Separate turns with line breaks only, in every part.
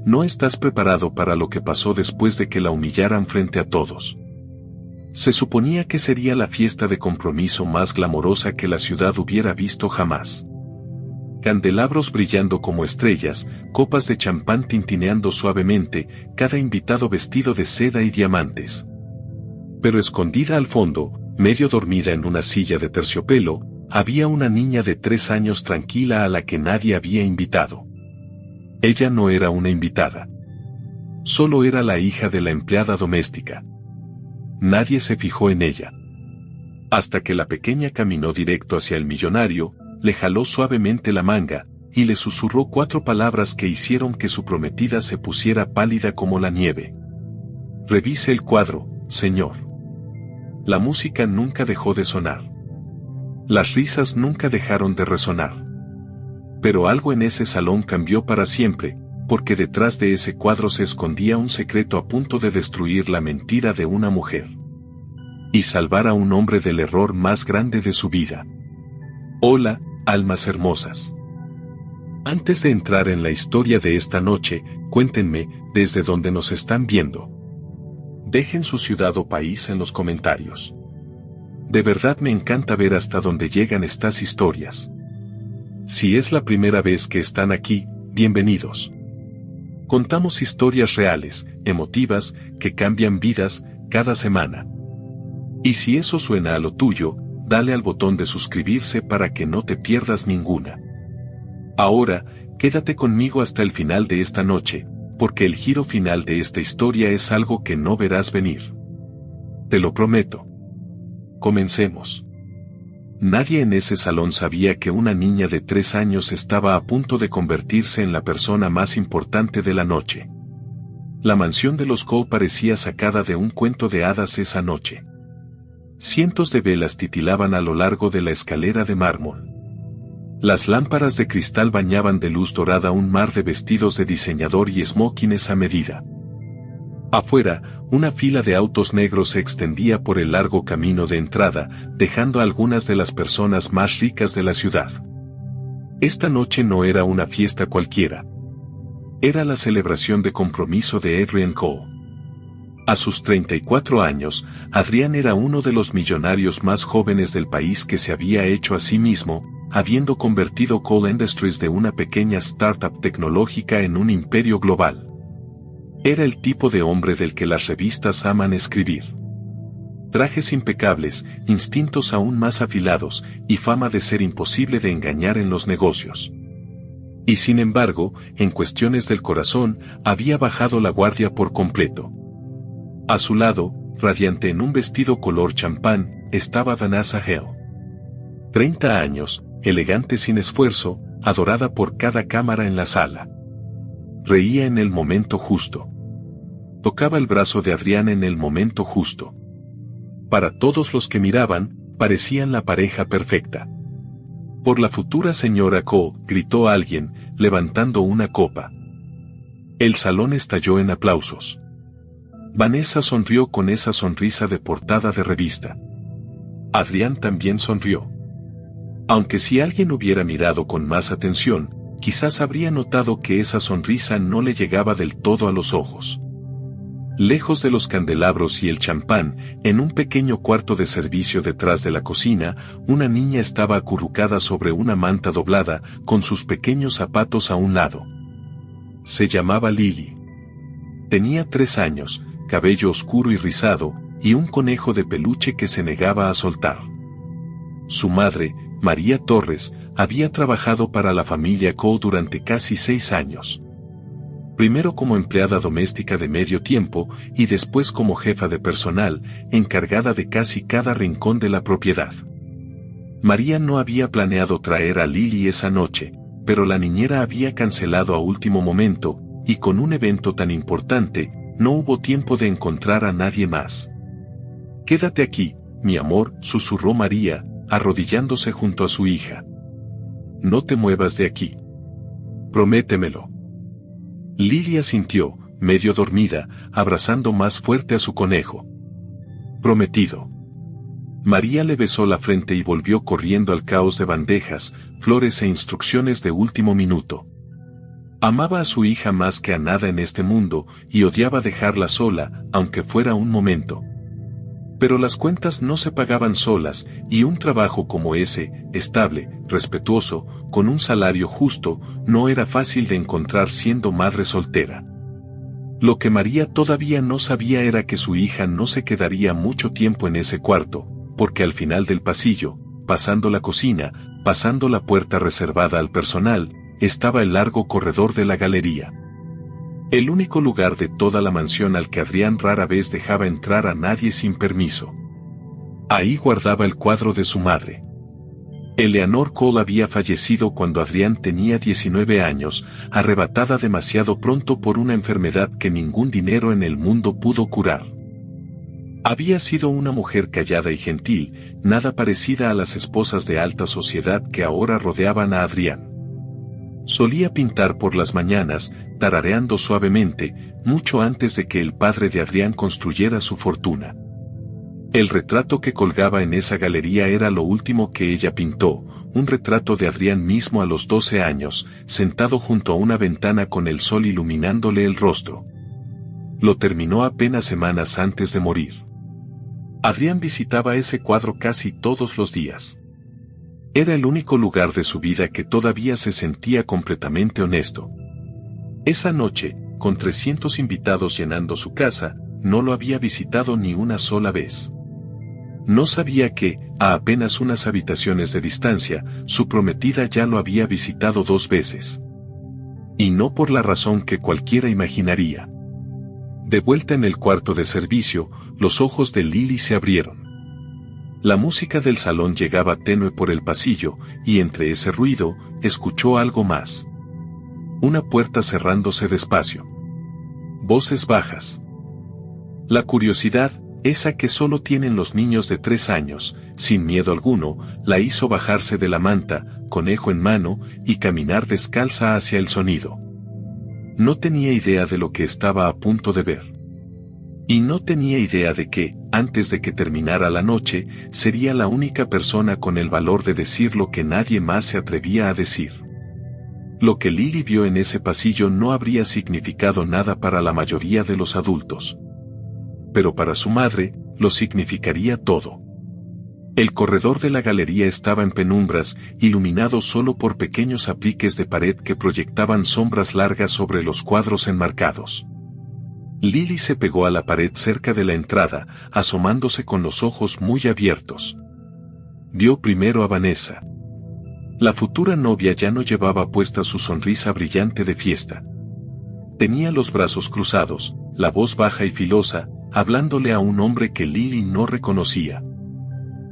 No estás preparado para lo que pasó después de que la humillaran frente a todos. Se suponía que sería la fiesta de compromiso más glamorosa que la ciudad hubiera visto jamás. Candelabros brillando como estrellas, copas de champán tintineando suavemente, cada invitado vestido de seda y diamantes. Pero escondida al fondo, medio dormida en una silla de terciopelo, había una niña de 3 años tranquila a la que nadie había invitado. Ella no era una invitada. Solo era la hija de la empleada doméstica. Nadie se fijó en ella. Hasta que la pequeña caminó directo hacia el millonario, le jaló suavemente la manga, y le susurró 4 palabras que hicieron que su prometida se pusiera pálida como la nieve. «Revise el cuadro, señor». La música nunca dejó de sonar. Las risas nunca dejaron de resonar. Pero algo en ese salón cambió para siempre, porque detrás de ese cuadro se escondía un secreto a punto de destruir la mentira de una mujer. Y salvar a un hombre del error más grande de su vida. Hola, almas hermosas. Antes de entrar en la historia de esta noche, cuéntenme, desde dónde nos están viendo. Dejen su ciudad o país en los comentarios. De verdad me encanta ver hasta dónde llegan estas historias. Si es la primera vez que están aquí, bienvenidos. Contamos historias reales, emotivas, que cambian vidas, cada semana. Y si eso suena a lo tuyo, dale al botón de suscribirse para que no te pierdas ninguna. Ahora, quédate conmigo hasta el final de esta noche, porque el giro final de esta historia es algo que no verás venir. Te lo prometo. Comencemos. Nadie en ese salón sabía que una niña de 3 años estaba a punto de convertirse en la persona más importante de la noche. La mansión de los Cole parecía sacada de un cuento de hadas esa noche. Cientos de velas titilaban a lo largo de la escalera de mármol. Las lámparas de cristal bañaban de luz dorada un mar de vestidos de diseñador y smokines a medida. Afuera, una fila de autos negros se extendía por el largo camino de entrada, dejando a algunas de las personas más ricas de la ciudad. Esta noche no era una fiesta cualquiera. Era la celebración de compromiso de Adrian Cole. A sus 34 años, Adrian era uno de los millonarios más jóvenes del país que se había hecho a sí mismo, habiendo convertido Cole Industries de una pequeña startup tecnológica en un imperio global. Era el tipo de hombre del que las revistas aman escribir. Trajes impecables, instintos aún más afilados, y fama de ser imposible de engañar en los negocios. Y sin embargo, en cuestiones del corazón, había bajado la guardia por completo. A su lado, radiante en un vestido color champán, estaba Vanessa Hale. 30 años, elegante sin esfuerzo, adorada por cada cámara en la sala. Reía en el momento justo. Tocaba el brazo de Adrian en el momento justo. Para todos los que miraban, parecían la pareja perfecta. «Por la futura señora Cole», gritó alguien, levantando una copa. El salón estalló en aplausos. Vanessa sonrió con esa sonrisa de portada de revista. Adrian también sonrió. Aunque si alguien hubiera mirado con más atención, quizás habría notado que esa sonrisa no le llegaba del todo a los ojos. Lejos de los candelabros y el champán, en un pequeño cuarto de servicio detrás de la cocina, una niña estaba acurrucada sobre una manta doblada, con sus pequeños zapatos a un lado. Se llamaba Lily. Tenía 3 años, cabello oscuro y rizado, y un conejo de peluche que se negaba a soltar. Su madre, María Torres, había trabajado para la familia Cole durante casi 6 años. Primero como empleada doméstica de medio tiempo y después como jefa de personal, encargada de casi cada rincón de la propiedad. María no había planeado traer a Lily esa noche, pero la niñera había cancelado a último momento, y con un evento tan importante, no hubo tiempo de encontrar a nadie más. «Quédate aquí, mi amor», susurró María, arrodillándose junto a su hija. «No te muevas de aquí. Prométemelo». Lily asintió, medio dormida, abrazando más fuerte a su conejo. «Prometido». María le besó la frente y volvió corriendo al caos de bandejas, flores e instrucciones de último minuto. Amaba a su hija más que a nada en este mundo, y odiaba dejarla sola, aunque fuera un momento. Pero las cuentas no se pagaban solas, y un trabajo como ese, estable, respetuoso, con un salario justo, no era fácil de encontrar siendo madre soltera. Lo que María todavía no sabía era que su hija no se quedaría mucho tiempo en ese cuarto, porque al final del pasillo, pasando la cocina, pasando la puerta reservada al personal, estaba el largo corredor de la galería. El único lugar de toda la mansión al que Adrián rara vez dejaba entrar a nadie sin permiso. Ahí guardaba el cuadro de su madre. Eleanor Cole había fallecido cuando Adrián tenía 19 años, arrebatada demasiado pronto por una enfermedad que ningún dinero en el mundo pudo curar. Había sido una mujer callada y gentil, nada parecida a las esposas de alta sociedad que ahora rodeaban a Adrián. Solía pintar por las mañanas, tarareando suavemente, mucho antes de que el padre de Adrián construyera su fortuna. El retrato que colgaba en esa galería era lo último que ella pintó, un retrato de Adrián mismo a los 12 años, sentado junto a una ventana con el sol iluminándole el rostro. Lo terminó apenas semanas antes de morir. Adrián visitaba ese cuadro casi todos los días. Era el único lugar de su vida que todavía se sentía completamente honesto. Esa noche, con 300 invitados llenando su casa, no lo había visitado ni una sola vez. No sabía que, a apenas unas habitaciones de distancia, su prometida ya lo había visitado 2 veces. Y no por la razón que cualquiera imaginaría. De vuelta en el cuarto de servicio, los ojos de Lily se abrieron. La música del salón llegaba tenue por el pasillo, y entre ese ruido, escuchó algo más. Una puerta cerrándose despacio. Voces bajas. La curiosidad, esa que solo tienen los niños de 3 años, sin miedo alguno, la hizo bajarse de la manta, conejo en mano, y caminar descalza hacia el sonido. No tenía idea de lo que estaba a punto de ver. Y no tenía idea de que, antes de que terminara la noche, sería la única persona con el valor de decir lo que nadie más se atrevía a decir. Lo que Lily vio en ese pasillo no habría significado nada para la mayoría de los adultos. Pero para su madre, lo significaría todo. El corredor de la galería estaba en penumbras, iluminado solo por pequeños apliques de pared que proyectaban sombras largas sobre los cuadros enmarcados. Lily se pegó a la pared cerca de la entrada, asomándose con los ojos muy abiertos. Vio primero a Vanessa. La futura novia ya no llevaba puesta su sonrisa brillante de fiesta. Tenía los brazos cruzados, la voz baja y filosa, hablándole a un hombre que Lily no reconocía.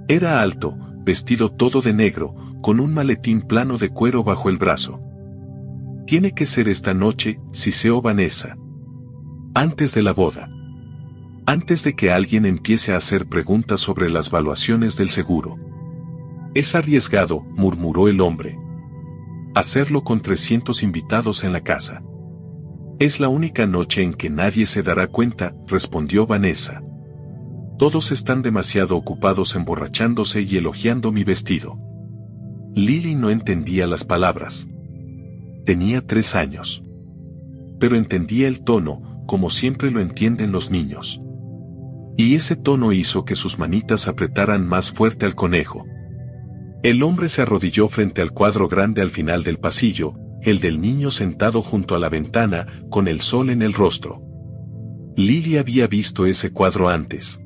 Era alto, vestido todo de negro, con un maletín plano de cuero bajo el brazo. «Tiene que ser esta noche», siseó Vanessa. Antes de la boda. Antes de que alguien empiece a hacer preguntas sobre las valuaciones del seguro. «Es arriesgado», murmuró el hombre. «Hacerlo con 300 invitados en la casa». «Es la única noche en que nadie se dará cuenta», respondió Vanessa. «Todos están demasiado ocupados emborrachándose y elogiando mi vestido». Lily no entendía las palabras. Tenía 3 años. Pero entendía el tono, como siempre lo entienden los niños. Y ese tono hizo que sus manitas apretaran más fuerte al conejo. El hombre se arrodilló frente al cuadro grande al final del pasillo, el del niño sentado junto a la ventana, con el sol en el rostro. Lily había visto ese cuadro antes.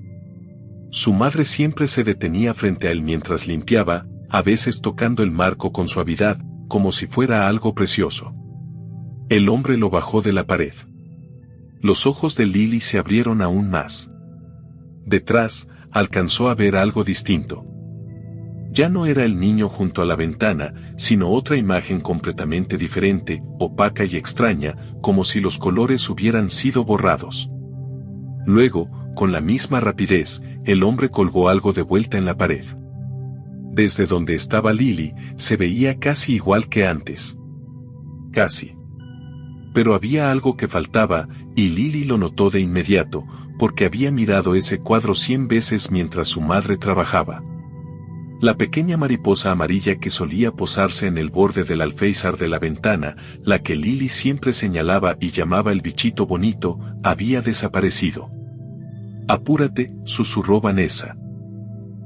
Su madre siempre se detenía frente a él mientras limpiaba, a veces tocando el marco con suavidad, como si fuera algo precioso. El hombre lo bajó de la pared. Los ojos de Lily se abrieron aún más. Detrás, alcanzó a ver algo distinto. Ya no era el niño junto a la ventana, sino otra imagen completamente diferente, opaca y extraña, como si los colores hubieran sido borrados. Luego, con la misma rapidez, el hombre colgó algo de vuelta en la pared. Desde donde estaba Lily, se veía casi igual que antes. Casi. Pero había algo que faltaba, y Lily lo notó de inmediato, porque había mirado ese cuadro 100 veces mientras su madre trabajaba. La pequeña mariposa amarilla que solía posarse en el borde del alféizar de la ventana, la que Lily siempre señalaba y llamaba el bichito bonito, había desaparecido. «Apúrate», susurró Vanessa.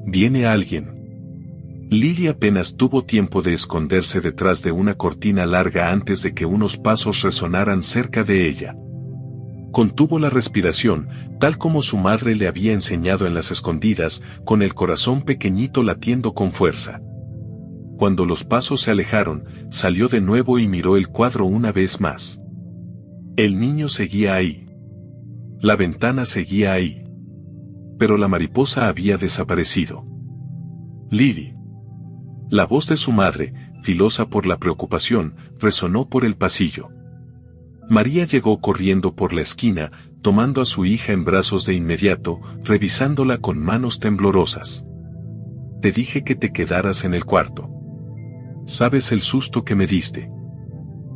«Viene alguien». Lily apenas tuvo tiempo de esconderse detrás de una cortina larga antes de que unos pasos resonaran cerca de ella. Contuvo la respiración, tal como su madre le había enseñado en las escondidas, con el corazón pequeñito latiendo con fuerza. Cuando los pasos se alejaron, salió de nuevo y miró el cuadro una vez más. El niño seguía ahí. La ventana seguía ahí. Pero la mariposa había desaparecido. Lily. La voz de su madre, filosa por la preocupación, resonó por el pasillo. María llegó corriendo por la esquina, tomando a su hija en brazos de inmediato, revisándola con manos temblorosas. «Te dije que te quedaras en el cuarto. ¿Sabes el susto que me diste?»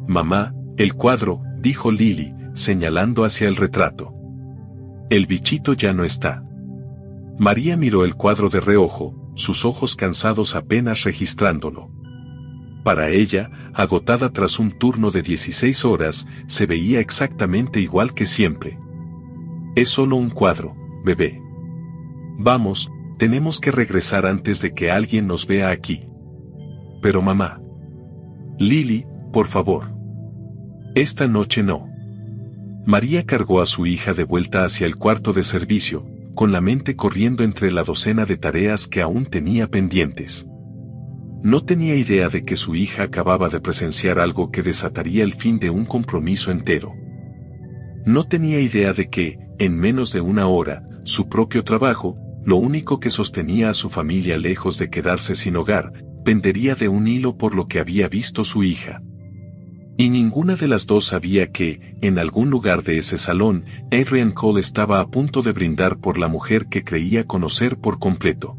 «Mamá, el cuadro», dijo Lily, señalando hacia el retrato. «El bichito ya no está». María miró el cuadro de reojo, sus ojos cansados apenas registrándolo. Para ella, agotada tras un turno de 16 horas, se veía exactamente igual que siempre. «Es solo un cuadro, bebé. Vamos, tenemos que regresar antes de que alguien nos vea aquí». «Pero mamá». «Lily, por favor. Esta noche no». María cargó a su hija de vuelta hacia el cuarto de servicio, con la mente corriendo entre la docena de tareas que aún tenía pendientes. No tenía idea de que su hija acababa de presenciar algo que desataría el fin de un compromiso entero. No tenía idea de que, en menos de una hora, su propio trabajo, lo único que sostenía a su familia lejos de quedarse sin hogar, pendería de un hilo por lo que había visto su hija. Y ninguna de las dos sabía que, en algún lugar de ese salón, Adrian Cole estaba a punto de brindar por la mujer que creía conocer por completo.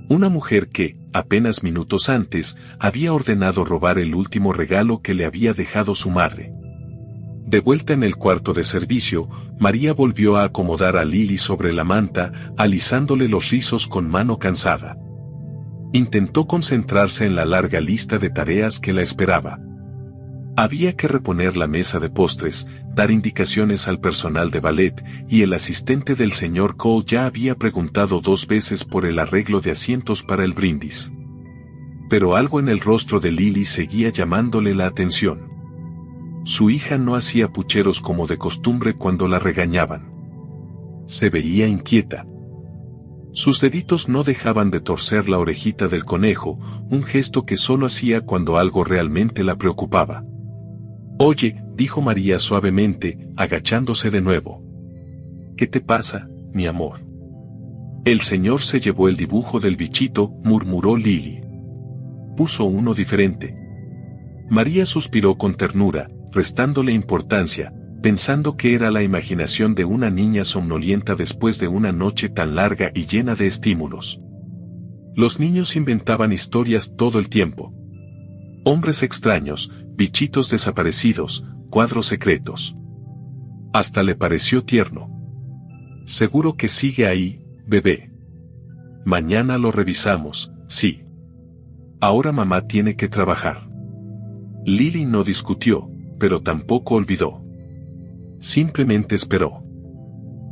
Una mujer que, apenas minutos antes, había ordenado robar el último regalo que le había dejado su madre. De vuelta en el cuarto de servicio, María volvió a acomodar a Lily sobre la manta, alisándole los rizos con mano cansada. Intentó concentrarse en la larga lista de tareas que la esperaba. Había que reponer la mesa de postres, dar indicaciones al personal de ballet, y el asistente del señor Cole ya había preguntado 2 veces por el arreglo de asientos para el brindis. Pero algo en el rostro de Lily seguía llamándole la atención. Su hija no hacía pucheros como de costumbre cuando la regañaban. Se veía inquieta. Sus deditos no dejaban de torcer la orejita del conejo, un gesto que solo hacía cuando algo realmente la preocupaba. «Oye», dijo María suavemente, agachándose de nuevo. «¿Qué te pasa, mi amor?» «El señor se llevó el dibujo del bichito», murmuró Lily. «Puso uno diferente». María suspiró con ternura, restándole importancia, pensando que era la imaginación de una niña somnolienta después de una noche tan larga y llena de estímulos. Los niños inventaban historias todo el tiempo. Hombres extraños, bichitos desaparecidos, cuadros secretos. Hasta le pareció tierno. «Seguro que sigue ahí, bebé. Mañana lo revisamos, sí. Ahora mamá tiene que trabajar». Lily no discutió, pero tampoco olvidó. Simplemente esperó.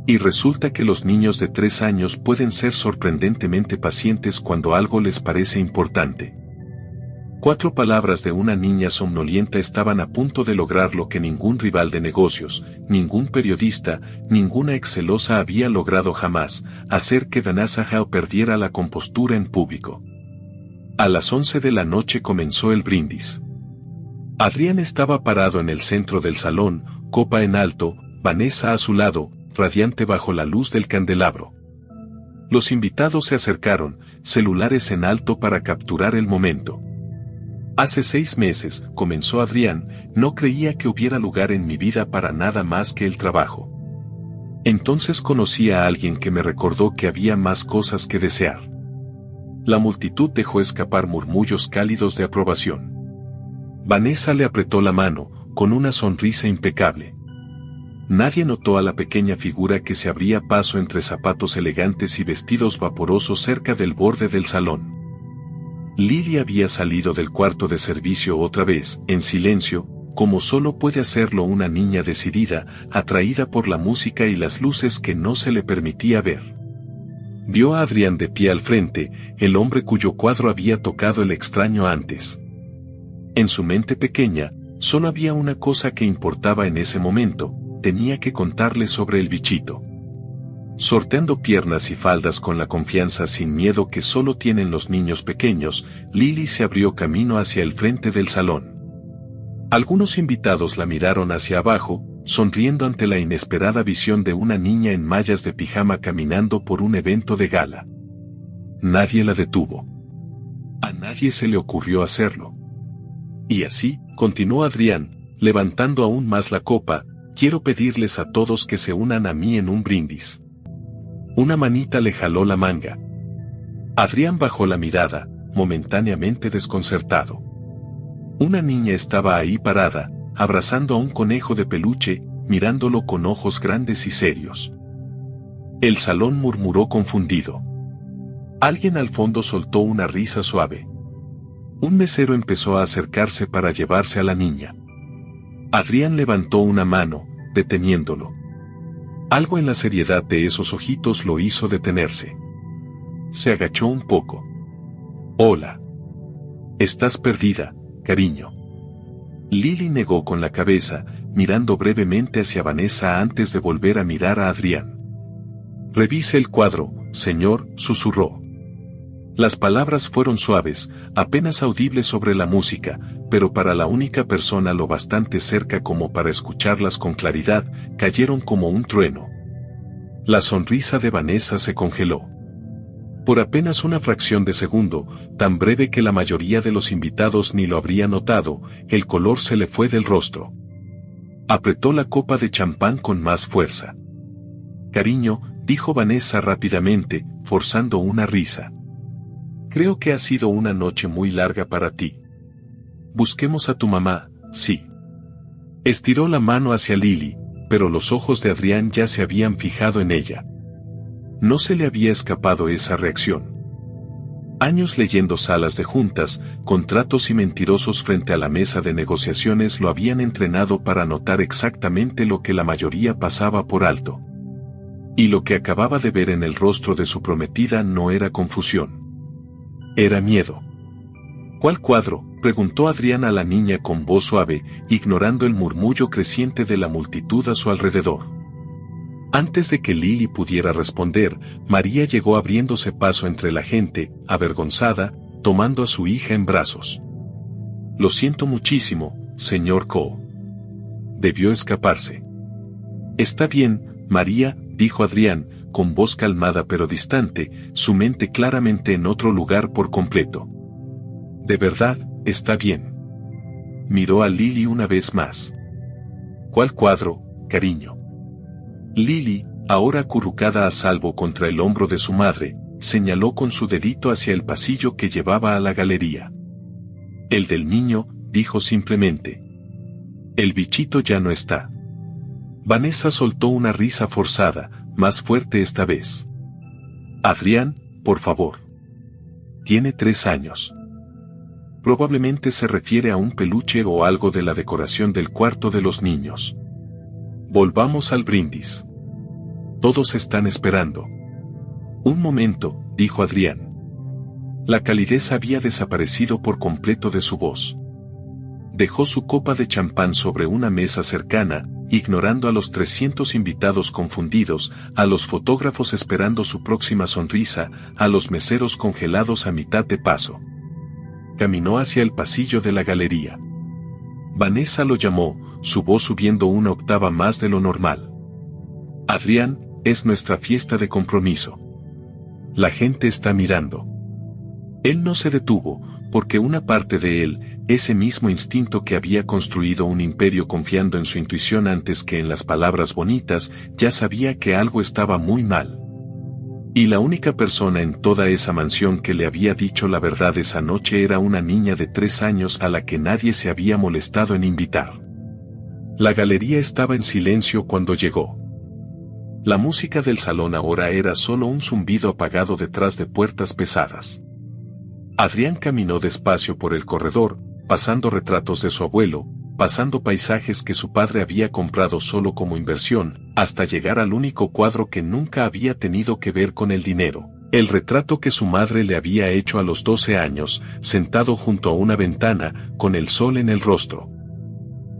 Y resulta que los niños de 3 años pueden ser sorprendentemente pacientes cuando algo les parece importante. 4 palabras de una niña somnolienta estaban a punto de lograr lo que ningún rival de negocios, ningún periodista, ninguna excelosa había logrado jamás, hacer que Vanessa Howe perdiera la compostura en público. A las 11 de la noche comenzó el brindis. Adrián estaba parado en el centro del salón, copa en alto, Vanessa a su lado, radiante bajo la luz del candelabro. Los invitados se acercaron, celulares en alto para capturar el momento. «Hace 6 meses», comenzó Adrián, «no creía que hubiera lugar en mi vida para nada más que el trabajo. Entonces conocí a alguien que me recordó que había más cosas que desear». La multitud dejó escapar murmullos cálidos de aprobación. Vanessa le apretó la mano, con una sonrisa impecable. Nadie notó a la pequeña figura que se abría paso entre zapatos elegantes y vestidos vaporosos cerca del borde del salón. Lily había salido del cuarto de servicio otra vez, en silencio, como solo puede hacerlo una niña decidida, atraída por la música y las luces que no se le permitía ver. Vio a Adrián de pie al frente, el hombre cuyo cuadro había tocado el extraño antes. En su mente pequeña, solo había una cosa que importaba en ese momento, tenía que contarle sobre el bichito. Sorteando piernas y faldas con la confianza sin miedo que solo tienen los niños pequeños, Lily se abrió camino hacia el frente del salón. Algunos invitados la miraron hacia abajo, sonriendo ante la inesperada visión de una niña en mallas de pijama caminando por un evento de gala. Nadie la detuvo. A nadie se le ocurrió hacerlo. Y así, continuó Adrián, levantando aún más la copa, quiero pedirles a todos que se unan a mí en un brindis. Una manita le jaló la manga. Adrián bajó la mirada, momentáneamente desconcertado. Una niña estaba ahí parada, abrazando a un conejo de peluche, mirándolo con ojos grandes y serios. El salón murmuró confundido. Alguien al fondo soltó una risa suave. Un mesero empezó a acercarse para llevarse a la niña. Adrián levantó una mano, deteniéndolo. Algo en la seriedad de esos ojitos lo hizo detenerse. Se agachó un poco. Hola. Estás perdida, cariño. Lily negó con la cabeza, mirando brevemente hacia Vanessa antes de volver a mirar a Adrián. Revise el cuadro, señor, susurró. Las palabras fueron suaves, apenas audibles sobre la música, pero para la única persona lo bastante cerca como para escucharlas con claridad, cayeron como un trueno. La sonrisa de Vanessa se congeló. Por apenas una fracción de segundo, tan breve que la mayoría de los invitados ni lo habría notado, el color se le fue del rostro. Apretó la copa de champán con más fuerza. Cariño, dijo Vanessa rápidamente, forzando una risa. Creo que ha sido una noche muy larga para ti. Busquemos a tu mamá, sí. Estiró la mano hacia Lily, pero los ojos de Adrián ya se habían fijado en ella. No se le había escapado esa reacción. Años leyendo salas de juntas, contratos y mentirosos frente a la mesa de negociaciones lo habían entrenado para notar exactamente lo que la mayoría pasaba por alto. Y lo que acababa de ver en el rostro de su prometida no era confusión. Era miedo. ¿Cuál cuadro?, preguntó Adrián a la niña con voz suave, ignorando el murmullo creciente de la multitud a su alrededor. Antes de que Lily pudiera responder, María llegó abriéndose paso entre la gente, avergonzada, tomando a su hija en brazos. Lo siento muchísimo, señor Coe. Debió escaparse. Está bien, María, dijo Adrián, con voz calmada pero distante, su mente claramente en otro lugar por completo. De verdad, está bien. Miró a Lily una vez más. ¿Cuál cuadro, cariño? Lily, ahora acurrucada a salvo contra el hombro de su madre, señaló con su dedito hacia el pasillo que llevaba a la galería. El del niño, dijo simplemente. El bichito ya no está. Vanessa soltó una risa forzada, más fuerte esta vez. Adrián, por favor. Tiene 3 años. Probablemente se refiere a un peluche o algo de la decoración del cuarto de los niños. Volvamos al brindis. Todos están esperando. Un momento, dijo Adrián. La calidez había desaparecido por completo de su voz. Dejó su copa de champán sobre una mesa cercana, ignorando a los 300 invitados confundidos, a los fotógrafos esperando su próxima sonrisa, a los meseros congelados a mitad de paso. Caminó hacia el pasillo de la galería. Vanessa lo llamó, su voz subiendo una octava más de lo normal. Adrián, es nuestra fiesta de compromiso. La gente está mirando. Él no se detuvo, porque una parte de él, ese mismo instinto que había construido un imperio confiando en su intuición antes que en las palabras bonitas, ya sabía que algo estaba muy mal. Y la única persona en toda esa mansión que le había dicho la verdad esa noche era una niña de 3 años a la que nadie se había molestado en invitar. La galería estaba en silencio cuando llegó. La música del salón ahora era solo un zumbido apagado detrás de puertas pesadas. Adrián caminó despacio por el corredor, pasando retratos de su abuelo, pasando paisajes que su padre había comprado solo como inversión, hasta llegar al único cuadro que nunca había tenido que ver con el dinero, el retrato que su madre le había hecho a los 12 años, sentado junto a una ventana, con el sol en el rostro.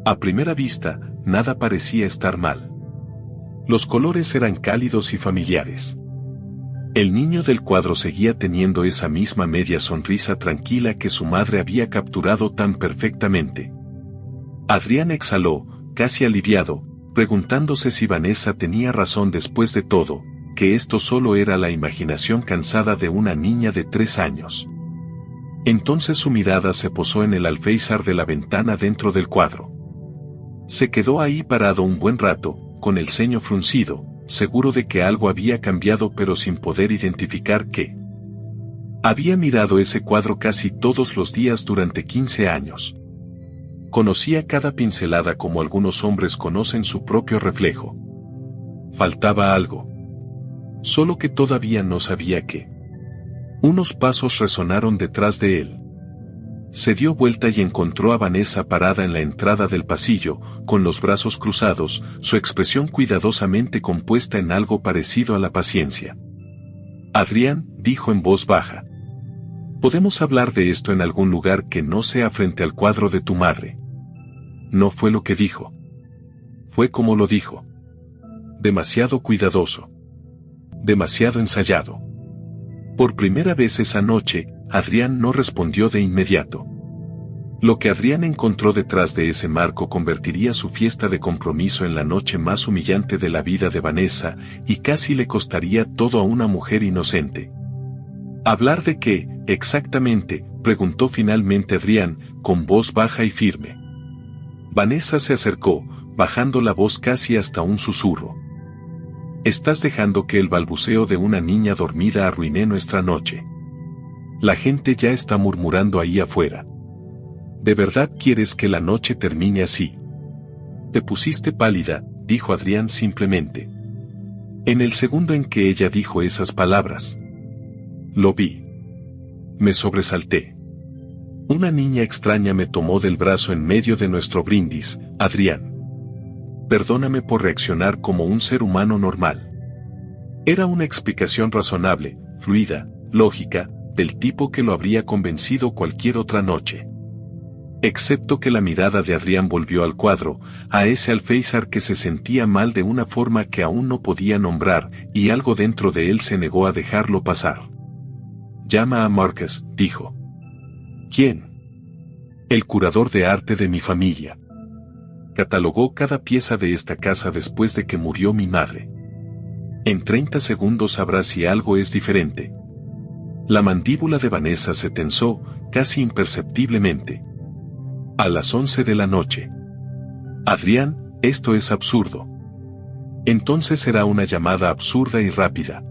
A primera vista, nada parecía estar mal. Los colores eran cálidos y familiares. El niño del cuadro seguía teniendo esa misma media sonrisa tranquila que su madre había capturado tan perfectamente. Adrián exhaló, casi aliviado, preguntándose si Vanessa tenía razón después de todo, que esto solo era la imaginación cansada de una niña de 3 años. Entonces su mirada se posó en el alféizar de la ventana dentro del cuadro. Se quedó ahí parado un buen rato, con el ceño fruncido, seguro de que algo había cambiado pero sin poder identificar qué. Había mirado ese cuadro casi todos los días durante 15 años. Conocía cada pincelada como algunos hombres conocen su propio reflejo. Faltaba algo. Solo que todavía no sabía qué. Unos pasos resonaron detrás de él. Se dio vuelta y encontró a Vanessa parada en la entrada del pasillo, con los brazos cruzados, su expresión cuidadosamente compuesta en algo parecido a la paciencia. Adrián, dijo en voz baja. Podemos hablar de esto en algún lugar que no sea frente al cuadro de tu madre. No fue lo que dijo. Fue como lo dijo. Demasiado cuidadoso. Demasiado ensayado. Por primera vez esa noche, Adrián no respondió de inmediato. Lo que Adrián encontró detrás de ese marco convertiría su fiesta de compromiso en la noche más humillante de la vida de Vanessa, y casi le costaría todo a una mujer inocente. ¿Hablar de qué, exactamente?, preguntó finalmente Adrián, con voz baja y firme. Vanessa se acercó, bajando la voz casi hasta un susurro. Estás dejando que el balbuceo de una niña dormida arruine nuestra noche. La gente ya está murmurando ahí afuera. ¿De verdad quieres que la noche termine así? Te pusiste pálida, dijo Adrián simplemente. En el segundo en que ella dijo esas palabras. Lo vi. Me sobresalté. Una niña extraña me tomó del brazo en medio de nuestro brindis, Adrián. Perdóname por reaccionar como un ser humano normal. Era una explicación razonable, fluida, lógica, del tipo que lo habría convencido cualquier otra noche. Excepto que la mirada de Adrián volvió al cuadro, a ese alféizar que se sentía mal de una forma que aún no podía nombrar, y algo dentro de él se negó a dejarlo pasar. Llama a Marcus, dijo. ¿Quién? El curador de arte de mi familia. Catalogó cada pieza de esta casa después de que murió mi madre. En 30 segundos sabrá si algo es diferente. La mandíbula de Vanessa se tensó, casi imperceptiblemente. A las 11 de la noche. Adrián, esto es absurdo. Entonces será una llamada absurda y rápida.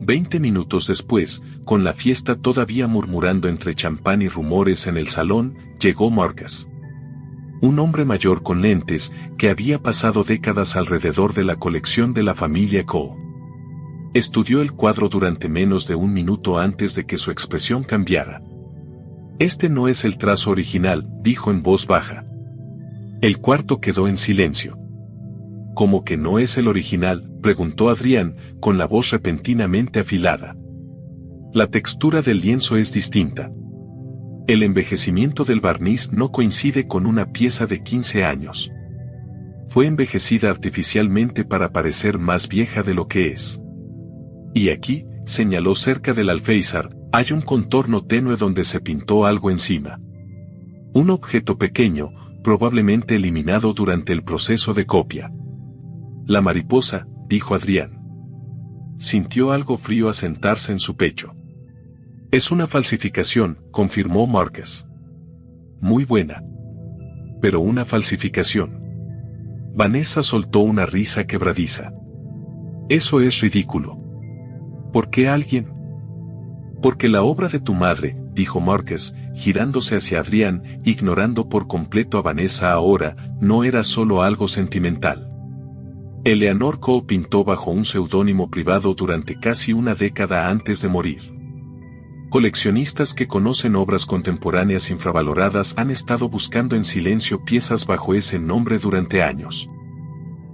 20 minutos después, con la fiesta todavía murmurando entre champán y rumores en el salón, llegó Marcus. Un hombre mayor con lentes, que había pasado décadas alrededor de la colección de la familia Coe. Estudió el cuadro durante menos de un minuto antes de que su expresión cambiara. Este no es el trazo original, dijo en voz baja. El cuarto quedó en silencio. ¿Cómo que no es el original?, preguntó Adrián, con la voz repentinamente afilada. La textura del lienzo es distinta. El envejecimiento del barniz no coincide con una pieza de 15 años. Fue envejecida artificialmente para parecer más vieja de lo que es. Y aquí, señaló cerca del alféizar, hay un contorno tenue donde se pintó algo encima. Un objeto pequeño, probablemente eliminado durante el proceso de copia. La mariposa, dijo Adrián. Sintió algo frío asentarse en su pecho. Es una falsificación, confirmó Marcus. Muy buena. Pero una falsificación. Vanessa soltó una risa quebradiza. Eso es ridículo. ¿Por qué alguien? Porque la obra de tu madre, dijo Marcus, girándose hacia Adrián, ignorando por completo a Vanessa ahora, no era solo algo sentimental. Eleanor Coe pintó bajo un seudónimo privado durante casi una década antes de morir. Coleccionistas que conocen obras contemporáneas infravaloradas han estado buscando en silencio piezas bajo ese nombre durante años.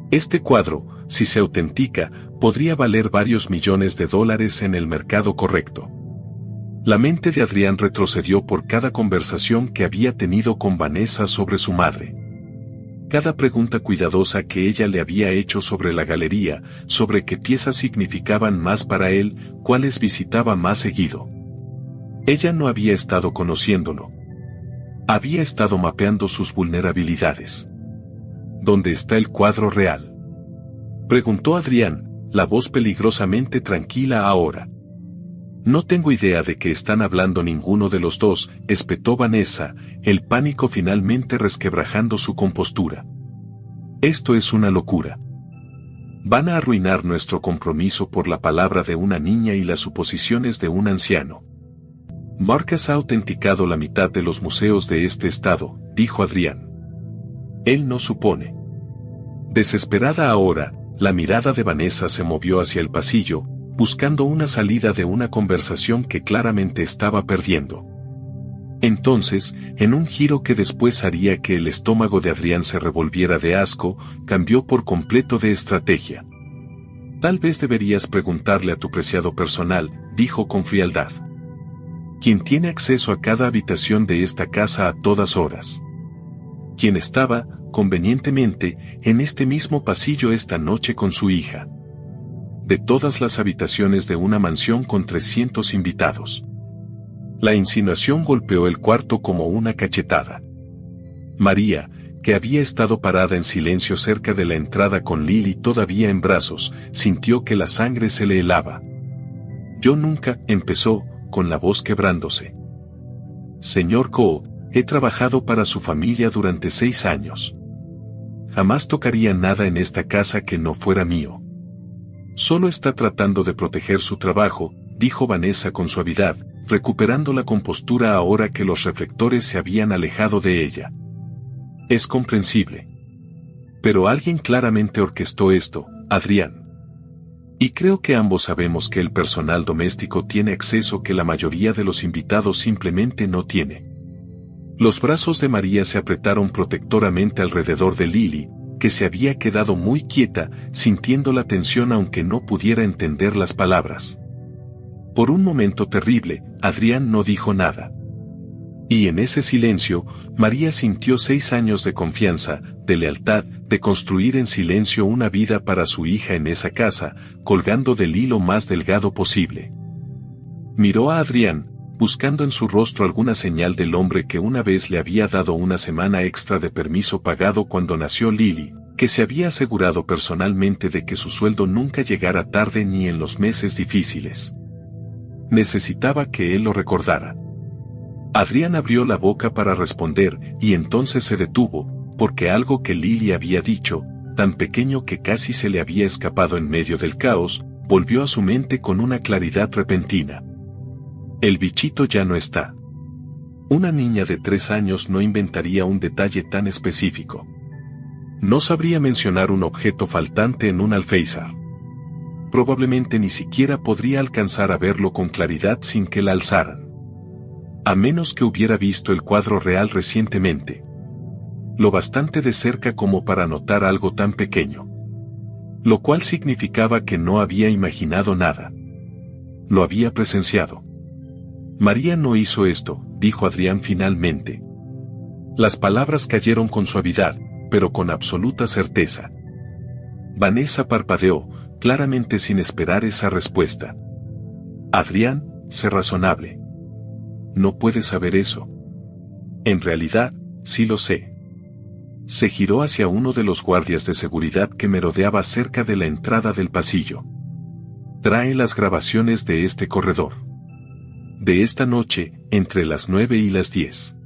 Este cuadro, si se autentica, podría valer varios millones de dólares en el mercado correcto. La mente de Adrián retrocedió por cada conversación que había tenido con Vanessa sobre su madre. Cada pregunta cuidadosa que ella le había hecho sobre la galería, sobre qué piezas significaban más para él, cuáles visitaba más seguido. Ella no había estado conociéndolo. Había estado mapeando sus vulnerabilidades. ¿Dónde está el cuadro real?, preguntó Adrián, la voz peligrosamente tranquila ahora. No tengo idea de qué están hablando ninguno de los dos, espetó Vanessa, el pánico finalmente resquebrajando su compostura. Esto es una locura. Van a arruinar nuestro compromiso por la palabra de una niña y las suposiciones de un anciano. Marcus ha autenticado la mitad de los museos de este estado, dijo Adrián. Él no supone. Desesperada ahora, la mirada de Vanessa se movió hacia el pasillo, buscando una salida de una conversación que claramente estaba perdiendo. Entonces, en un giro que después haría que el estómago de Adrián se revolviera de asco, cambió por completo de estrategia. Tal vez deberías preguntarle a tu preciado personal, dijo con frialdad. ¿Quién tiene acceso a cada habitación de esta casa a todas horas? ¿Quién estaba, convenientemente, en este mismo pasillo esta noche con su hija? De todas las habitaciones de una mansión con 300 invitados. La insinuación golpeó el cuarto como una cachetada. María, que había estado parada en silencio cerca de la entrada con Lily todavía en brazos, sintió que la sangre se le helaba. Yo nunca, empezó, con la voz quebrándose. Señor Cole, he trabajado para su familia durante 6 años. Jamás tocaría nada en esta casa que no fuera mío. Solo está tratando de proteger su trabajo, dijo Vanessa con suavidad, recuperando la compostura ahora que los reflectores se habían alejado de ella. Es comprensible. Pero alguien claramente orquestó esto, Adrián. Y creo que ambos sabemos que el personal doméstico tiene acceso que la mayoría de los invitados simplemente no tiene. Los brazos de María se apretaron protectoramente alrededor de Lily, que se había quedado muy quieta, sintiendo la tensión aunque no pudiera entender las palabras. Por un momento terrible, Adrián no dijo nada. Y en ese silencio, María sintió 6 años de confianza, de lealtad, de construir en silencio una vida para su hija en esa casa, colgando del hilo más delgado posible. Miró a Adrián, buscando en su rostro alguna señal del hombre que una vez le había dado una semana extra de permiso pagado cuando nació Lily, que se había asegurado personalmente de que su sueldo nunca llegara tarde ni en los meses difíciles. Necesitaba que él lo recordara. Adrián abrió la boca para responder y entonces se detuvo, porque algo que Lily había dicho, tan pequeño que casi se le había escapado en medio del caos, volvió a su mente con una claridad repentina. El bichito ya no está. Una niña de 3 años no inventaría un detalle tan específico. No sabría mencionar un objeto faltante en un alféizar. Probablemente ni siquiera podría alcanzar a verlo con claridad sin que la alzaran. A menos que hubiera visto el cuadro real recientemente. Lo bastante de cerca como para notar algo tan pequeño. Lo cual significaba que no había imaginado nada. Lo había presenciado. María no hizo esto, dijo Adrián finalmente. Las palabras cayeron con suavidad, pero con absoluta certeza. Vanessa parpadeó, claramente sin esperar esa respuesta. Adrián, sé razonable. No puedes saber eso. En realidad, sí lo sé. Se giró hacia uno de los guardias de seguridad que merodeaba cerca de la entrada del pasillo. Trae las grabaciones de este corredor. De esta noche, entre las 9 y las 10.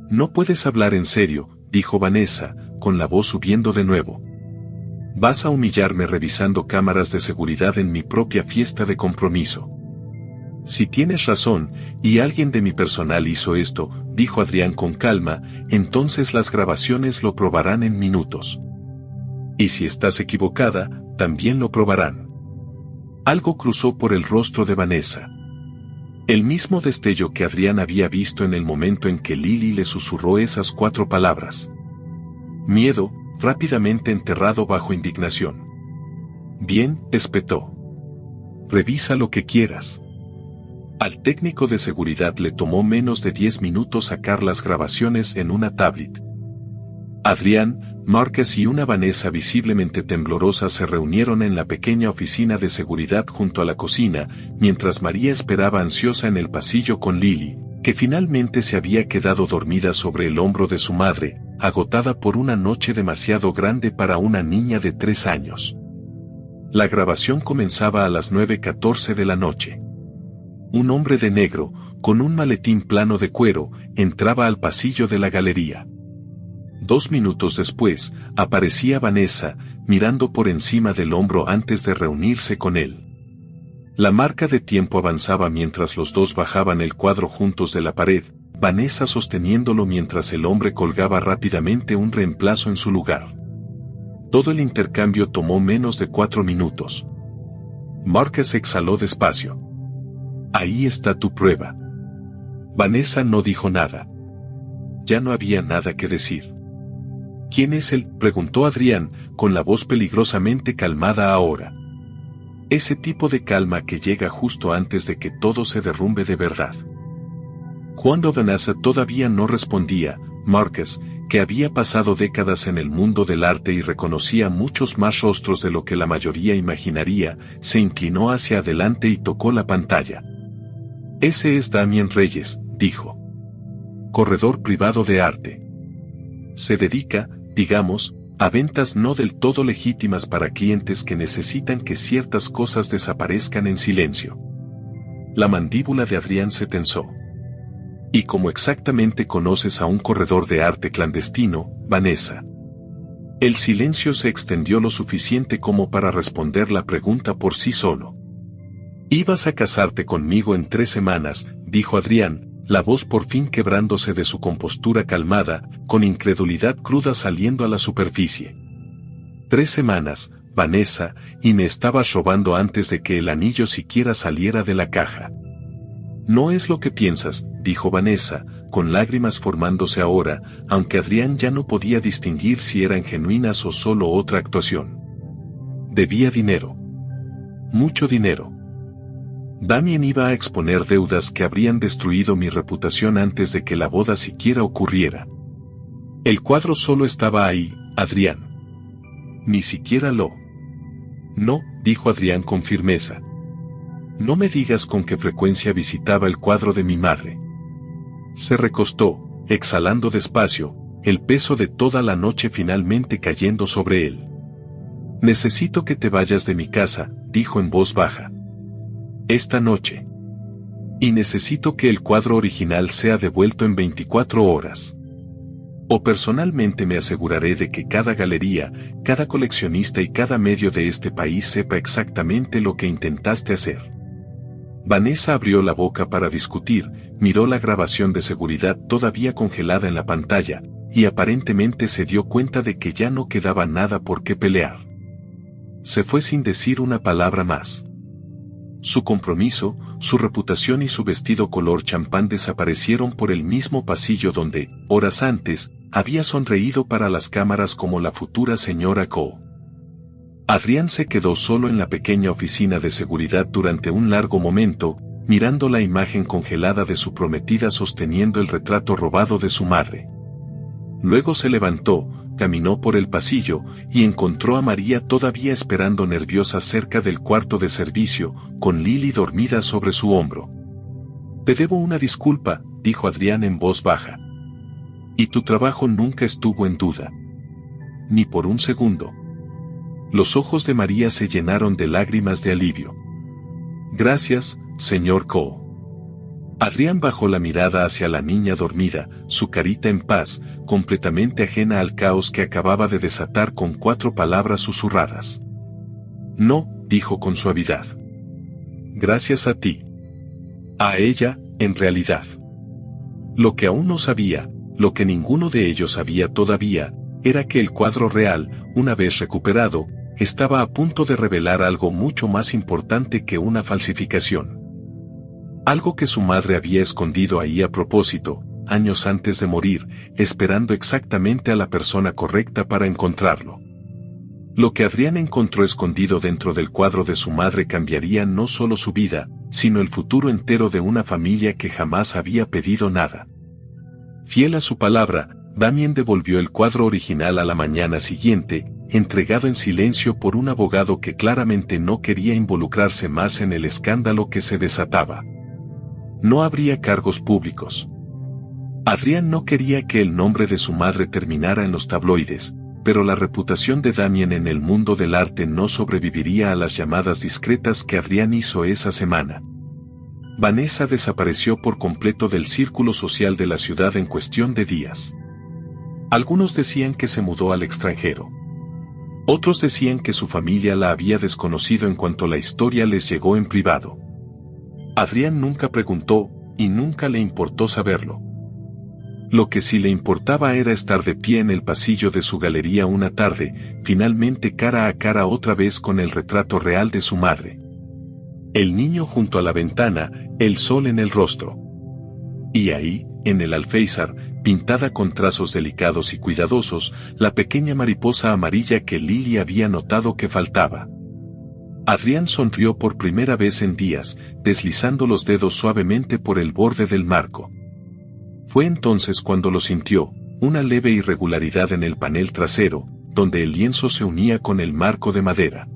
No puedes hablar en serio, dijo Vanessa, con la voz subiendo de nuevo. Vas a humillarme revisando cámaras de seguridad en mi propia fiesta de compromiso. Si tienes razón, y alguien de mi personal hizo esto, dijo Adrián con calma, entonces las grabaciones lo probarán en minutos. Y si estás equivocada, también lo probarán. Algo cruzó por el rostro de Vanessa. El mismo destello que Adrián había visto en el momento en que Lily le susurró esas 4 palabras. Miedo, rápidamente enterrado bajo indignación. Bien, espetó. Revisa lo que quieras. Al técnico de seguridad le tomó menos de 10 minutos sacar las grabaciones en una tablet. Adrián, Márquez y una Vanessa visiblemente temblorosa se reunieron en la pequeña oficina de seguridad junto a la cocina, mientras María esperaba ansiosa en el pasillo con Lily, que finalmente se había quedado dormida sobre el hombro de su madre, agotada por una noche demasiado grande para una niña de 3 años. La grabación comenzaba a las 9:14 de la noche. Un hombre de negro, con un maletín plano de cuero, entraba al pasillo de la galería. 2 minutos después, aparecía Vanessa, mirando por encima del hombro antes de reunirse con él. La marca de tiempo avanzaba mientras los dos bajaban el cuadro juntos de la pared, Vanessa sosteniéndolo mientras el hombre colgaba rápidamente un reemplazo en su lugar. Todo el intercambio tomó menos de 4 minutos. Márquez exhaló despacio. Ahí está tu prueba. Vanessa no dijo nada. Ya no había nada que decir. ¿Quién es él?, preguntó Adrián, con la voz peligrosamente calmada ahora. Ese tipo de calma que llega justo antes de que todo se derrumbe de verdad. Cuando Vanessa todavía no respondía, Márquez, que había pasado décadas en el mundo del arte y reconocía muchos más rostros de lo que la mayoría imaginaría, se inclinó hacia adelante y tocó la pantalla. Ese es Damián Reyes, dijo. Corredor privado de arte. Se dedica, digamos, a ventas no del todo legítimas para clientes que necesitan que ciertas cosas desaparezcan en silencio. La mandíbula de Adrián se tensó. ¿Y cómo exactamente conoces a un corredor de arte clandestino, Vanessa? El silencio se extendió lo suficiente como para responder la pregunta por sí solo. Ibas a casarte conmigo en 3 semanas, dijo Adrián, la voz por fin quebrándose de su compostura calmada, con incredulidad cruda saliendo a la superficie. 3 semanas, Vanessa, y me estabas robando antes de que el anillo siquiera saliera de la caja. No es lo que piensas, dijo Vanessa, con lágrimas formándose ahora, aunque Adrián ya no podía distinguir si eran genuinas o solo otra actuación. Debía dinero. Mucho dinero. Damien iba a exponer deudas que habrían destruido mi reputación antes de que la boda siquiera ocurriera. El cuadro solo estaba ahí, Adrián. Ni siquiera lo. No, dijo Adrián con firmeza. No me digas con qué frecuencia visitaba el cuadro de mi madre. Se recostó, exhalando despacio, el peso de toda la noche finalmente cayendo sobre él. Necesito que te vayas de mi casa, dijo en voz baja. Esta noche. Y necesito que el cuadro original sea devuelto en 24 horas. O personalmente me aseguraré de que cada galería, cada coleccionista y cada medio de este país sepa exactamente lo que intentaste hacer. Vanessa abrió la boca para discutir, miró la grabación de seguridad todavía congelada en la pantalla, y aparentemente se dio cuenta de que ya no quedaba nada por qué pelear. Se fue sin decir una palabra más. Su compromiso, su reputación y su vestido color champán desaparecieron por el mismo pasillo donde, horas antes, había sonreído para las cámaras como la futura señora Coe. Adrián se quedó solo en la pequeña oficina de seguridad durante un largo momento, mirando la imagen congelada de su prometida sosteniendo el retrato robado de su madre. Luego se levantó, caminó por el pasillo, y encontró a María todavía esperando nerviosa cerca del cuarto de servicio, con Lily dormida sobre su hombro. Te debo una disculpa, dijo Adrián en voz baja. Y tu trabajo nunca estuvo en duda. Ni por un segundo. Los ojos de María se llenaron de lágrimas de alivio. Gracias, señor Coe. Adrián bajó la mirada hacia la niña dormida, su carita en paz, completamente ajena al caos que acababa de desatar con 4 palabras susurradas. No, dijo con suavidad. Gracias a ti. A ella, en realidad. Lo que aún no sabía, lo que ninguno de ellos sabía todavía, era que el cuadro real, una vez recuperado, estaba a punto de revelar algo mucho más importante que una falsificación. Algo que su madre había escondido ahí a propósito, años antes de morir, esperando exactamente a la persona correcta para encontrarlo. Lo que Adrián encontró escondido dentro del cuadro de su madre cambiaría no solo su vida, sino el futuro entero de una familia que jamás había pedido nada. Fiel a su palabra, Damien devolvió el cuadro original a la mañana siguiente, entregado en silencio por un abogado que claramente no quería involucrarse más en el escándalo que se desataba. No habría cargos públicos. Adrián no quería que el nombre de su madre terminara en los tabloides, pero la reputación de Damien en el mundo del arte no sobreviviría a las llamadas discretas que Adrián hizo esa semana. Vanessa desapareció por completo del círculo social de la ciudad en cuestión de días. Algunos decían que se mudó al extranjero. Otros decían que su familia la había desconocido en cuanto la historia les llegó en privado. Adrián nunca preguntó, y nunca le importó saberlo. Lo que sí le importaba era estar de pie en el pasillo de su galería una tarde, finalmente cara a cara otra vez con el retrato real de su madre. El niño junto a la ventana, el sol en el rostro. Y ahí, en el alféizar, pintada con trazos delicados y cuidadosos, la pequeña mariposa amarilla que Lily había notado que faltaba. Adrián sonrió por primera vez en días, deslizando los dedos suavemente por el borde del marco. Fue entonces cuando lo sintió, una leve irregularidad en el panel trasero, donde el lienzo se unía con el marco de madera.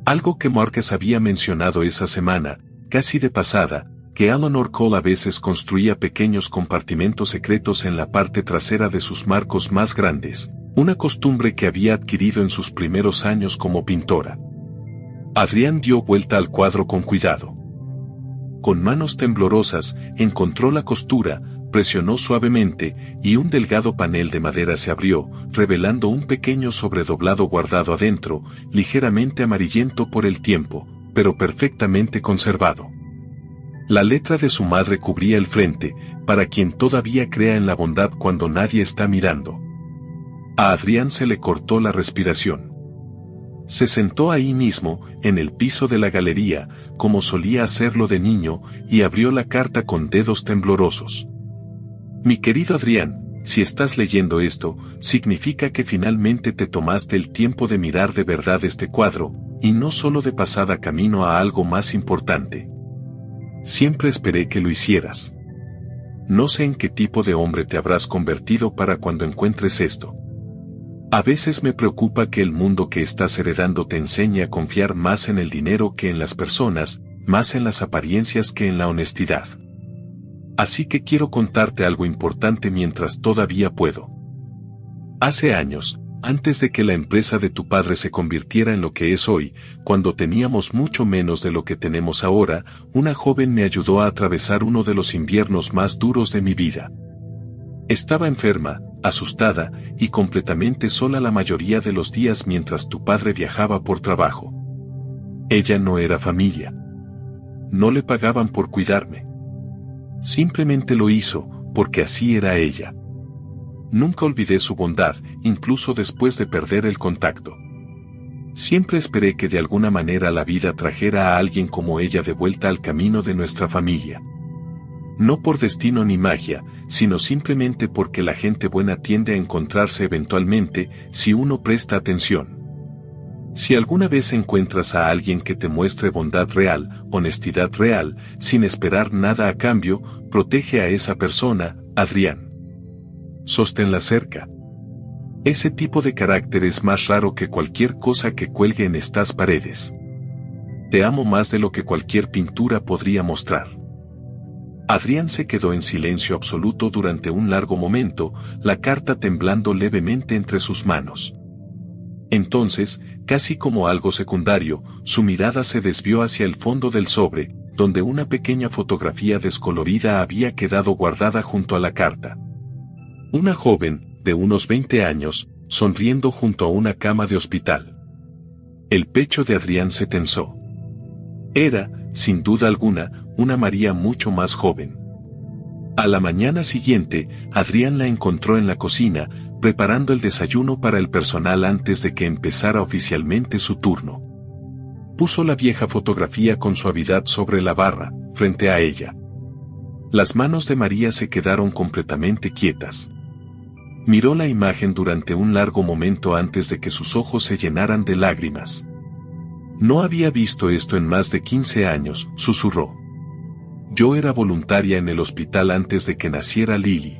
Algo que Marcus había mencionado esa semana, casi de pasada, que Eleanor Cole a veces construía pequeños compartimentos secretos en la parte trasera de sus marcos más grandes, una costumbre que había adquirido en sus primeros años como pintora. Adrián dio vuelta al cuadro con cuidado. Con manos temblorosas, encontró la costura, presionó suavemente, y un delgado panel de madera se abrió, revelando un pequeño sobredoblado guardado adentro, ligeramente amarillento por el tiempo, pero perfectamente conservado. La letra de su madre cubría el frente, para quien todavía crea en la bondad cuando nadie está mirando. A Adrián se le cortó la respiración. Se sentó ahí mismo, en el piso de la galería, como solía hacerlo de niño, y abrió la carta con dedos temblorosos. Mi querido Adrián, si estás leyendo esto, significa que finalmente te tomaste el tiempo de mirar de verdad este cuadro, y no solo de pasada camino a algo más importante. Siempre esperé que lo hicieras. No sé en qué tipo de hombre te habrás convertido para cuando encuentres esto. A veces me preocupa que el mundo que estás heredando te enseñe a confiar más en el dinero que en las personas, más en las apariencias que en la honestidad. Así que quiero contarte algo importante mientras todavía puedo. Hace años, antes de que la empresa de tu padre se convirtiera en lo que es hoy, cuando teníamos mucho menos de lo que tenemos ahora, una joven me ayudó a atravesar uno de los inviernos más duros de mi vida. Estaba enferma, asustada, y completamente sola la mayoría de los días mientras tu padre viajaba por trabajo. Ella no era familia. No le pagaban por cuidarme. Simplemente lo hizo, porque así era ella. Nunca olvidé su bondad, incluso después de perder el contacto. Siempre esperé que de alguna manera la vida trajera a alguien como ella de vuelta al camino de nuestra familia. No por destino ni magia, sino simplemente porque la gente buena tiende a encontrarse eventualmente, si uno presta atención. Si alguna vez encuentras a alguien que te muestre bondad real, honestidad real, sin esperar nada a cambio, protege a esa persona, Adrián. Sosténla cerca. Ese tipo de carácter es más raro que cualquier cosa que cuelgue en estas paredes. Te amo más de lo que cualquier pintura podría mostrar. Adrián se quedó en silencio absoluto durante un largo momento, la carta temblando levemente entre sus manos. Entonces, casi como algo secundario, su mirada se desvió hacia el fondo del sobre, donde una pequeña fotografía descolorida había quedado guardada junto a la carta. Una joven, de unos 20 años, sonriendo junto a una cama de hospital. El pecho de Adrián se tensó. Era, sin duda alguna, una María mucho más joven. A la mañana siguiente, Adrián la encontró en la cocina, preparando el desayuno para el personal antes de que empezara oficialmente su turno. Puso la vieja fotografía con suavidad sobre la barra, frente a ella. Las manos de María se quedaron completamente quietas. Miró la imagen durante un largo momento antes de que sus ojos se llenaran de lágrimas. No había visto esto en más de 15 años, susurró. Yo era voluntaria en el hospital antes de que naciera Lily.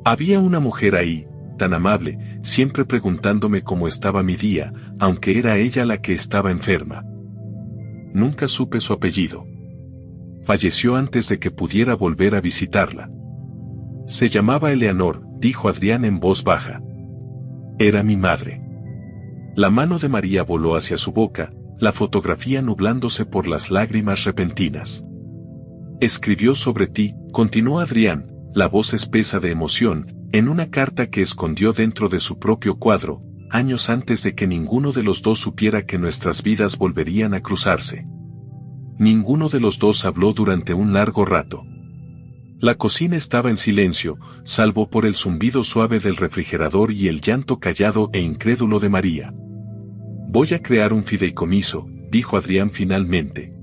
Había una mujer ahí, tan amable, siempre preguntándome cómo estaba mi día, aunque era ella la que estaba enferma. Nunca supe su apellido. Falleció antes de que pudiera volver a visitarla. Se llamaba Eleanor, dijo Adrián en voz baja. Era mi madre. La mano de María voló hacia su boca, la fotografía nublándose por las lágrimas repentinas. Escribió sobre ti, continuó Adrián, la voz espesa de emoción, en una carta que escondió dentro de su propio cuadro, años antes de que ninguno de los dos supiera que nuestras vidas volverían a cruzarse. Ninguno de los dos habló durante un largo rato. La cocina estaba en silencio, salvo por el zumbido suave del refrigerador y el llanto callado e incrédulo de María. Voy a crear un fideicomiso, dijo Adrián finalmente.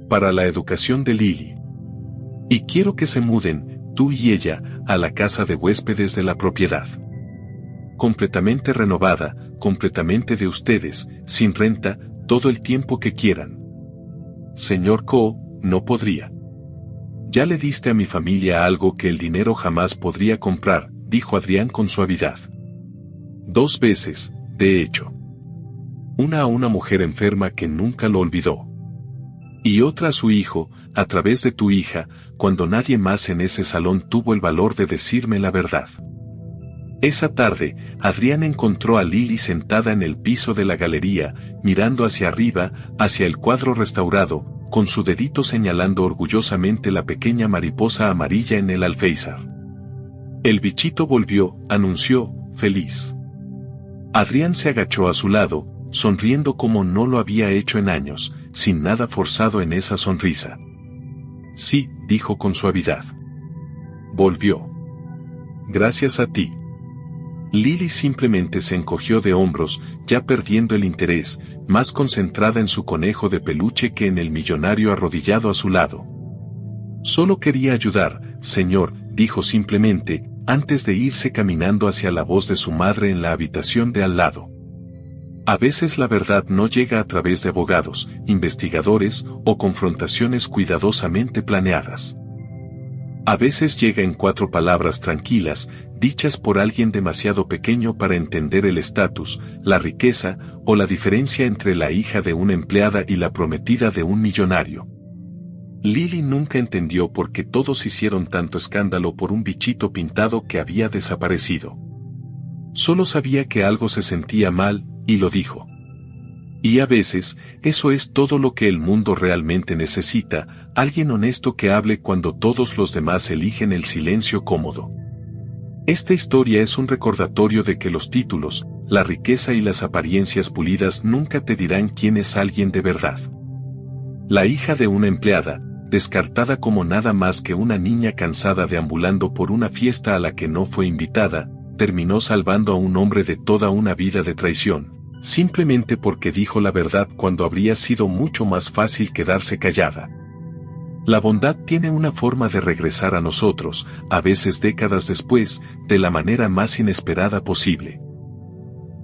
Para la educación de Lily. Y quiero que se muden, tú y ella, a la casa de huéspedes de la propiedad. Completamente renovada, completamente de ustedes, sin renta, todo el tiempo que quieran. Señor Coe, no podría. Ya le diste a mi familia algo que el dinero jamás podría comprar, dijo Adrián con suavidad. 2 veces, de hecho. Una a una mujer enferma que nunca lo olvidó. Y otra a su hijo, a través de tu hija, cuando nadie más en ese salón tuvo el valor de decirme la verdad. Esa tarde, Adrián encontró a Lily sentada en el piso de la galería, mirando hacia arriba, hacia el cuadro restaurado, con su dedito señalando orgullosamente la pequeña mariposa amarilla en el alféizar. El bichito volvió, anunció, feliz. Adrián se agachó a su lado, sonriendo como no lo había hecho en años, sin nada forzado en esa sonrisa. Sí, dijo con suavidad. Volvió. Gracias a ti. Lily simplemente se encogió de hombros, ya perdiendo el interés, más concentrada en su conejo de peluche que en el millonario arrodillado a su lado. Solo quería ayudar, señor, dijo simplemente, antes de irse caminando hacia la voz de su madre en la habitación de al lado. A veces la verdad no llega a través de abogados, investigadores o confrontaciones cuidadosamente planeadas. A veces llega en 4 palabras tranquilas, dichas por alguien demasiado pequeño para entender el estatus, la riqueza o la diferencia entre la hija de una empleada y la prometida de un millonario. Lily nunca entendió por qué todos hicieron tanto escándalo por un bichito pintado que había desaparecido. Solo sabía que algo se sentía mal, y lo dijo. Y a veces, eso es todo lo que el mundo realmente necesita, alguien honesto que hable cuando todos los demás eligen el silencio cómodo. Esta historia es un recordatorio de que los títulos, la riqueza y las apariencias pulidas nunca te dirán quién es alguien de verdad. La hija de una empleada, descartada como nada más que una niña cansada deambulando por una fiesta a la que no fue invitada, terminó salvando a un hombre de toda una vida de traición, simplemente porque dijo la verdad cuando habría sido mucho más fácil quedarse callada. La bondad tiene una forma de regresar a nosotros, a veces décadas después, de la manera más inesperada posible.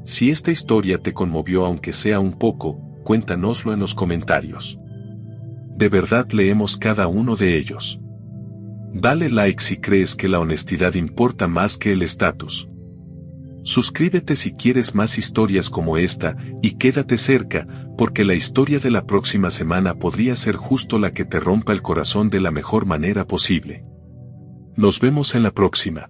Si esta historia te conmovió aunque sea un poco, cuéntanoslo en los comentarios. De verdad leemos cada uno de ellos. Dale like si crees que la honestidad importa más que el estatus. Suscríbete si quieres más historias como esta, y quédate cerca, porque la historia de la próxima semana podría ser justo la que te rompa el corazón de la mejor manera posible. Nos vemos en la próxima.